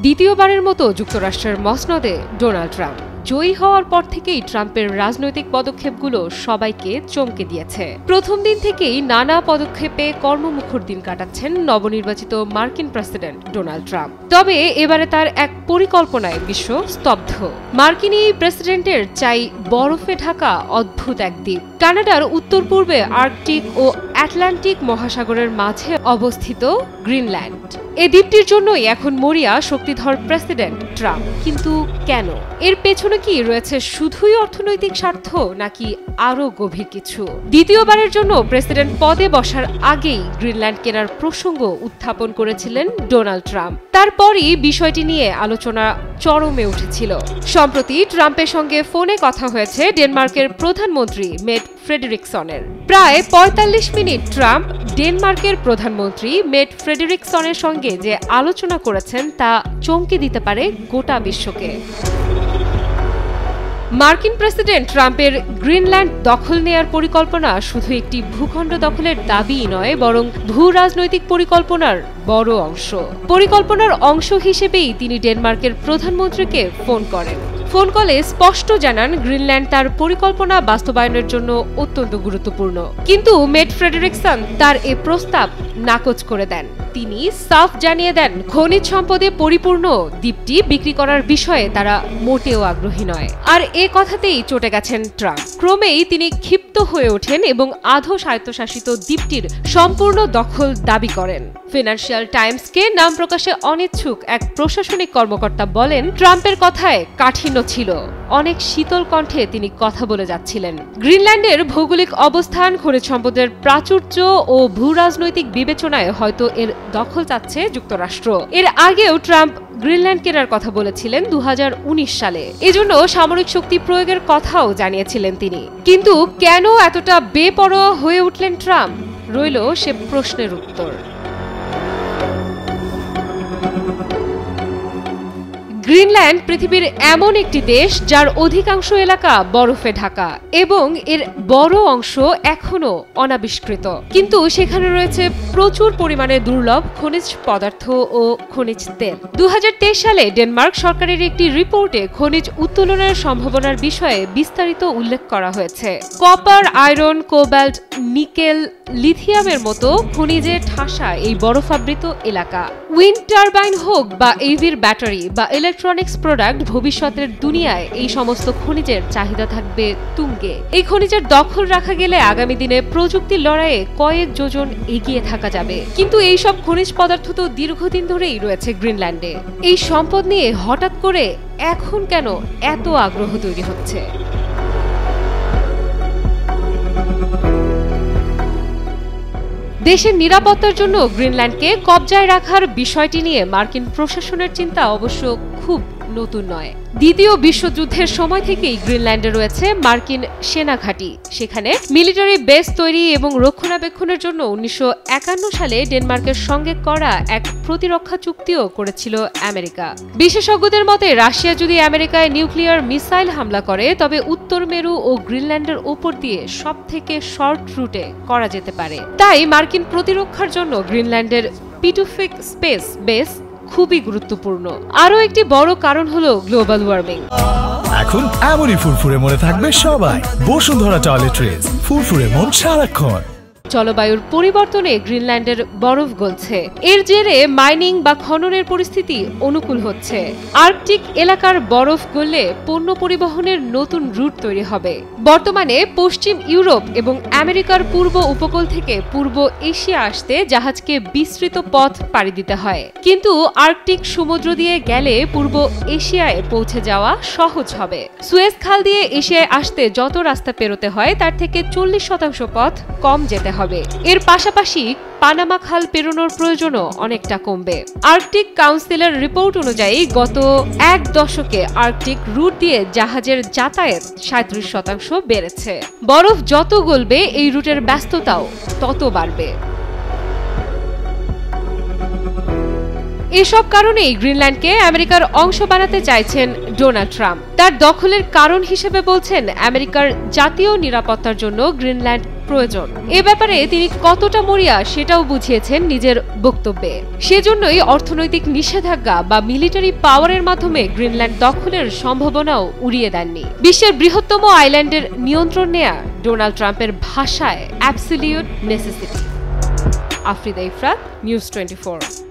দ্বিতীয়বারের মতো যুক্তরাষ্ট্রের মসনদে ডোনাল্ড ট্রাম্প জয়ী হওয়ার পর থেকেই ট্রাম্পের রাজনৈতিক পদক্ষেপগুলো সবাইকে চমকে দিয়েছে। প্রথম দিন থেকেই নানা পদক্ষেপে কর্মমুখর দিন কাটাচ্ছেন নবনির্বাচিত মার্কিন প্রেসিডেন্ট ডোনাল্ড ট্রাম্প। তবে এবারে তার এক পরিকল্পনায় বিশ্ব স্তব্ধ। মার্কিন এই প্রেসিডেন্টের চাই বরফে ঢাকা অদ্ভুত এক দ্বীপ, কানাডার উত্তর পূর্বে আর্কটিক ও আটলান্টিক মহাসাগরের মাঝে অবস্থিত গ্রিনল্যান্ড। এই দ্বীপটির জন্যই এখন মরিয়া শক্তিধর প্রেসিডেন্ট ট্রাম্প। কিন্তু কেন? এর পেছনে কি রয়েছে শুধুই অর্থনৈতিক স্বার্থ, নাকি আরো গভীর কিছু? দ্বিতীয়বারের জন্য প্রেসিডেন্ট পদে বসার আগেই গ্রিনল্যান্ড কেনার প্রসঙ্গ উত্থাপন করেছিলেন ডোনাল্ড ট্রাম্প। তারপরই বিষয়টি নিয়ে আলোচনা চরমে উঠেছিল। সম্প্রতি ট্রাম্পের সঙ্গে ফোনে কথা হয়েছে ডেনমার্কের প্রধানমন্ত্রী মেট ফ্রেডেরিকসনের। প্রায় ৪৫ মিনিট ট্রাম্প ডেনমার্কের প্রধানমন্ত্রী মেট ফ্রেডেরিকসনের সঙ্গে যে আলোচনা করেছেন তা চমকে দিতে পারে গোটা বিশ্বকে। মার্কিন প্রেসিডেন্ট ট্রাম্পের গ্রিনল্যান্ড দখল নেয়ার পরিকল্পনা শুধু একটি ভূখণ্ড দখলের দাবিই নয়, বরং ভূ রাজনৈতিক পরিকল্পনার বড় অংশ। পরিকল্পনার অংশ হিসেবেই তিনি ডেনমার্কের প্রধানমন্ত্রীকে ফোন করেন। ফোন কলে স্পষ্ট জানান গ্রিনল্যান্ড তার পরিকল্পনা বাস্তবায়নের জন্য অত্যন্ত গুরুত্বপূর্ণ। কিন্তু মেট ফ্রেডেরিকসন তার এ প্রস্তাব নাকচ করে দেন। তিনি সাফ জানিয়ে দেন খনিজ সম্পদে পরিপূর্ণ দ্বীপটি বিক্রি করার বিষয়ে তারা মোটেও আগ্রহী নয়। আর এ কথাতেই চটে গেছেন ট্রাম্প। ক্রমেই তিনি ক্ষিপ্ত হয়ে ওঠেন এবং আধো স্বায়ত্তশাসিত দ্বীপটির সম্পূর্ণ দখল দাবি করেন। ফিনান্সিয়াল টাইমসকে নাম প্রকাশে অনিচ্ছুক এক প্রশাসনিক কর্মকর্তা বলেন, ট্রাম্পের কথায় কাঠিন্য ছিল, অনেক শীতল কণ্ঠে তিনি কথা বলে যাচ্ছিলেন। গ্রিনল্যান্ডের ভৌগোলিক অবস্থান, খনিজ সম্পদের প্রাচুর্য ও ভূ রাজনৈতিক বিবেচনায় হয়তো এর দখল চাচ্ছে যুক্তরাষ্ট্র। এর আগেও ট্রাম্প গ্রিনল্যান্ড কেনার কথা বলেছিলেন ২০১৯ সালে। এজন্য সামরিক শক্তি প্রয়োগের কথাও জানিয়েছিলেন তিনি। কিন্তু কেন এতটা বেপরোয়া হয়ে উঠলেন ট্রাম্প? রইল সে প্রশ্নের উত্তর। গ্রিনল্যান্ড পৃথিবীর এমন একটি দেশ যার অধিকাংশ এলাকা বরফে ঢাকা এবং এর বড় অংশ এখনো অনাবিষ্কৃত। কিন্তু সেখানে রয়েছে প্রচুর পরিমাণে দুর্লভ খনিজ পদার্থ ও খনিজ তেল। ২০২৩ সালে ডেনমার্ক সরকারের একটি রিপোর্টে খনিজ উত্তোলনের সম্ভাবনার বিষয়ে বিস্তারিত উল্লেখ করা হয়েছে। কপার, আয়রন, কোবাল্ট, নিকেল, লিথিয়ামের মতো খনিজে ঠাসা এই বরফাবৃত এলাকা। উইন্ড টারবাইন হোক বা ইভির ব্যাটারি বা ইলেকট্রনিক্স প্রোডাক্ট, ভবিষ্যতের দুনিয়ায় এই সমস্ত খনিজের চাহিদা থাকবে তুঙ্গে। এই খনিজের দখল রাখা গেলে আগামী দিনে প্রযুক্তির লড়াইয়ে কয়েক যোজন এগিয়ে থাকা যাবে। কিন্তু এই সব খনিজ পদার্থ তো দীর্ঘদিন ধরেই রয়েছে গ্রিনল্যান্ডে। এই সম্পদ নিয়ে হঠাৎ করে এখন কেন এত আগ্রহ তৈরি হচ্ছে? দেশের নিরাপত্তার জন্য গ্রিনল্যান্ডকে কবজায় রাখার বিষয়টি নিয়ে মার্কিন প্রশাসনের চিন্তা অবশ্য খুব নতুন নয়। দ্বিতীয় বিশ্বযুদ্ধের সময় থেকেই গ্রিনল্যান্ডে রয়েছে মার্কিন সেনা ঘাঁটি। সেখানে মিলিটারি বেস তৈরি এবং রক্ষণাবেক্ষণের জন্য ১৯৫১ সালে ডেনমার্কের সঙ্গে করা এক প্রতিরক্ষা চুক্তিও করেছিল আমেরিকা। বিশেষজ্ঞদের মতে রাশিয়া যদি আমেরিকায় নিউক্লিয়ার মিসাইল হামলা করে, তবে উত্তর মেরু ও গ্রিনল্যান্ডের ওপর দিয়ে সবথেকে শর্ট রুটে করা যেতে পারে। তাই মার্কিন প্রতিরক্ষার জন্য গ্রিনল্যান্ডের পিটুফিক স্পেস বেস খুবই গুরুত্বপূর্ণ। আরও একটি বড় কারণ হলো গ্লোবাল ওয়ার্মিং। এখন এমনই ফুরফুরে মনে থাকবে সবাই। বসুন্ধরা টয়লেট্রিজ, ফুরফুরে মন সারাক্ষণ। জলবায়ুর পরিবর্তনে গ্রিনল্যান্ডের বরফ গলছে। এর জেরে মাইনিং বা খননের পরিস্থিতি অনুকূল হচ্ছে। আর্কটিক এলাকার বরফ গললে পণ্য পরিবহনের নতুন রুট তৈরি হবে। বর্তমানে পশ্চিম ইউরোপ এবং আমেরিকার পূর্ব উপকূল থেকে পূর্ব এশিয়া আসতে জাহাজকে বিস্তৃত পথ পাড়ি দিতে হয়। কিন্তু আর্কটিক সমুদ্র দিয়ে গেলে পূর্ব এশিয়ায় পৌঁছে যাওয়া সহজ হবে। সুয়েজ খাল দিয়ে এশিয়ায় আসতে যত রাস্তা পেরোতে হয় তার থেকে ৪০% পথ কম যেতে হবে। এর পাশাপাশি পানামা খাল পেরোনোর প্রয়োজনও অনেকটা কমবে। আর্কটিক কাউন্সিলের রিপোর্ট অনুযায়ী গত এক দশকে আর্কটিক রুট দিয়ে জাহাজের যাতায়াত ৩৭% বেড়েছে। বরফ যত গলবে এই রুটের ব্যস্ততাও তত বাড়বে। এসব কারণেই গ্রিনল্যান্ডকে আমেরিকার অংশ বানাতে চাইছেন ডোনাল্ড ট্রাম্প। তার দখলের কারণ হিসেবে বলছেন আমেরিকার জাতীয় নিরাপত্তার জন্য গ্রিনল্যান্ড প্রয়োজন। এ ব্যাপারে তিনি কতটা মরিয়া সেটাও বুঝিয়েছেন নিজের বক্তব্যে। সেজন্যই অর্থনৈতিক নিষেধাজ্ঞা বা মিলিটারি পাওয়ারের মাধ্যমে গ্রিনল্যান্ড দখলের সম্ভাবনাও উড়িয়ে দেননি। বিশ্বের বৃহত্তম আইল্যান্ডের নিয়ন্ত্রণ নেয়া ডোনাল্ড ট্রাম্পের ভাষায় অ্যাবসলিউট নেসেসিটি। আফরিদা ইফরাত, নিউজ 24।